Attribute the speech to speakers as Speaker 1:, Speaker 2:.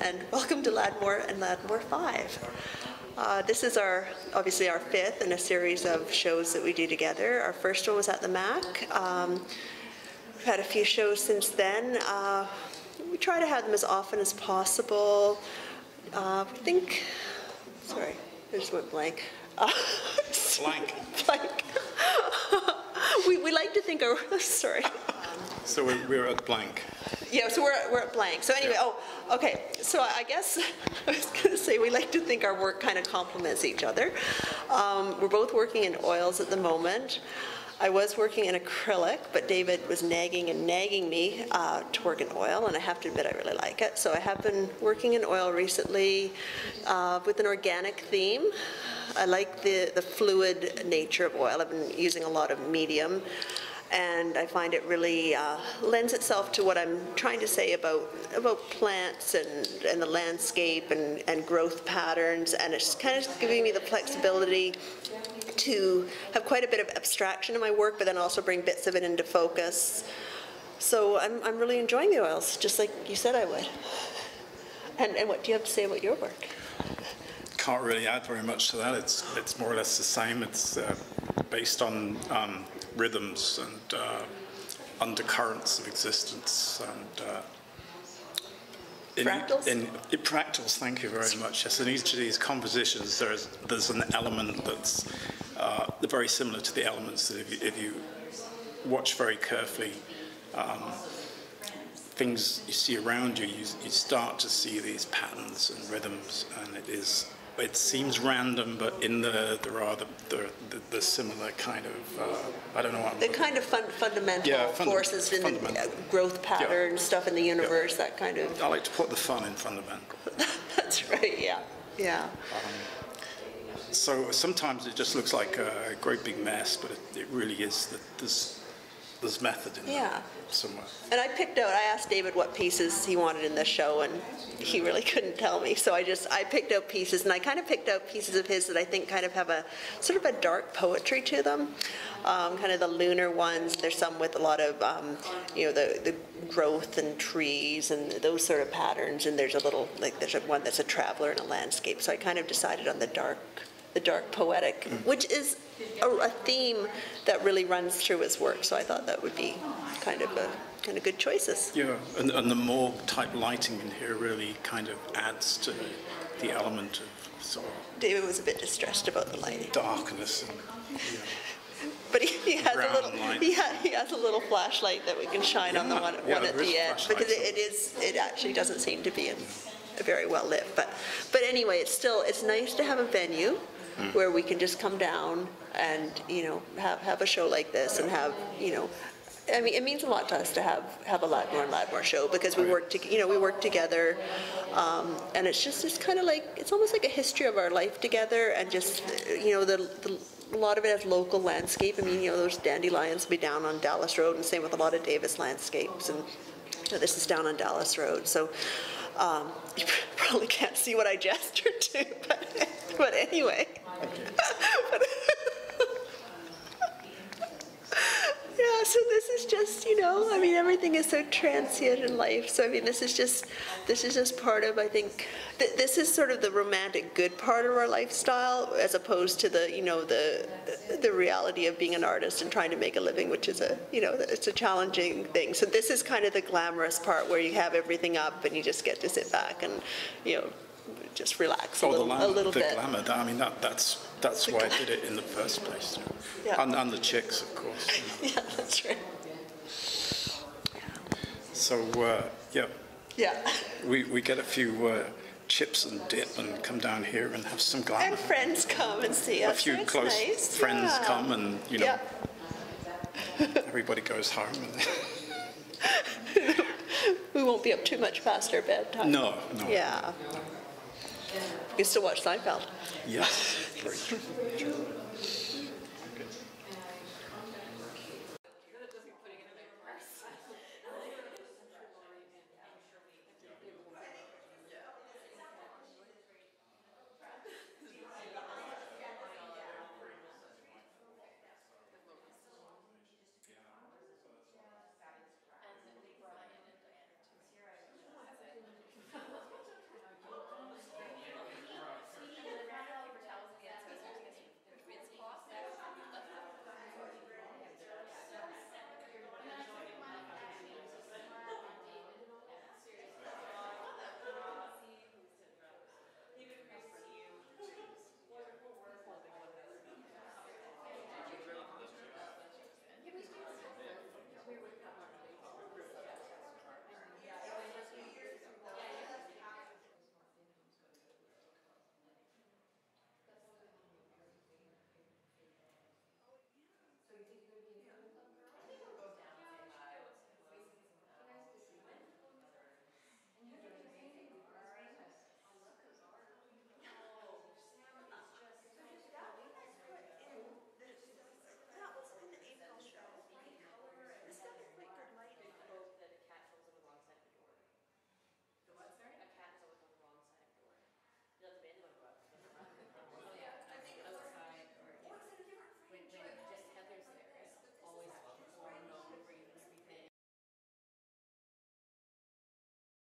Speaker 1: and welcome to Ladmore and Ladmore 5. This is obviously our fifth in a series of shows that we do together. Our first one was at the MAC. We've had a few shows since then. We try to have them as often as possible. Sorry, I just went blank. Blank. We like to think sorry.
Speaker 2: So we're at blank.
Speaker 1: Yeah, so we're at blank. So anyway, okay. So I guess I was going to say we like to think our work kind of complements each other. We're both working in oils at the moment. I was working in acrylic, but David was nagging me to work in oil, and I have to admit I really like it. So I have been working in oil recently with an organic theme. I like the fluid nature of oil. I've been using a lot of medium, and I find it really lends itself to what I'm trying to say about plants and the landscape and growth patterns, and it's kind of giving me the flexibility to have quite a bit of abstraction in my work, but then also bring bits of it into focus. So I'm really enjoying the oils, just like you said I would. And what do you have to say about your work?
Speaker 2: Can't really add very much to that. It's more or less the same. It's based on rhythms and undercurrents of existence and
Speaker 1: fractals?
Speaker 2: Fractals, thank you very much. Yes, in each of these compositions there's an element that's very similar to the elements that if you watch very carefully things you see around you, you start to see these patterns and rhythms, and it seems random, but in there are the similar kind of I don't know what
Speaker 1: the kind of fundamental forces in the growth pattern stuff in the universe. That kind of.
Speaker 2: I like to put the fun in fundamental.
Speaker 1: That's right. Yeah.
Speaker 2: So sometimes it just looks like a great big mess, but it really is that there's method in there somewhere.
Speaker 1: And I asked David what pieces he wanted in this show, and he really couldn't tell me. So I picked out pieces, and I kind of picked out pieces of his that I think kind of have a sort of a dark poetry to them. Kind of the lunar ones. There's some with a lot of the growth and trees and those sort of patterns. And there's there's one that's a traveler in a landscape. So I kind of decided on the dark poetic, which is a theme that really runs through his work. So I thought that would be kind of good choices.
Speaker 2: Yeah, and the morgue type lighting in here really kind of adds to the element of sort of.
Speaker 1: David was a bit distressed about the lighting.
Speaker 2: Darkness and.
Speaker 1: But he has a little flashlight that we can shine on the one at the end, because it actually doesn't seem to be very well lit. But anyway, it's nice to have a venue where we can just come down and have a show like this and have I mean, it means a lot to us to have a Ladmore and Ladmore show, because we work together, and it's kind of like, it's almost like a history of our life together, and just a lot of it has local landscape. I mean, those dandelions will be down on Dallas Road, and same with a lot of Davis landscapes, and this is down on Dallas Road. So you probably can't see what I gestured to, but anyway. Yeah, so this is just, I mean, everything is so transient in life. So I mean, this is just part of, I think, this is sort of the romantic good part of our lifestyle, as opposed to the reality of being an artist and trying to make a living, which is it's a challenging thing. So this is kind of the glamorous part, where you have everything up and you just get to sit back and just relax a little bit.
Speaker 2: The glamour, I mean, that's why I did it in the first place.
Speaker 1: Yeah.
Speaker 2: And the chicks, of course.
Speaker 1: Yeah, that's right.
Speaker 2: So,
Speaker 1: Yeah.
Speaker 2: We get a few chips and dip and come down here and have some glamour.
Speaker 1: And friends come and see us.
Speaker 2: A few close friends come, and everybody goes home. And
Speaker 1: we won't be up too much past our bedtime.
Speaker 2: No.
Speaker 1: Yeah. You can still watch Seinfeld.
Speaker 2: Yes, very true.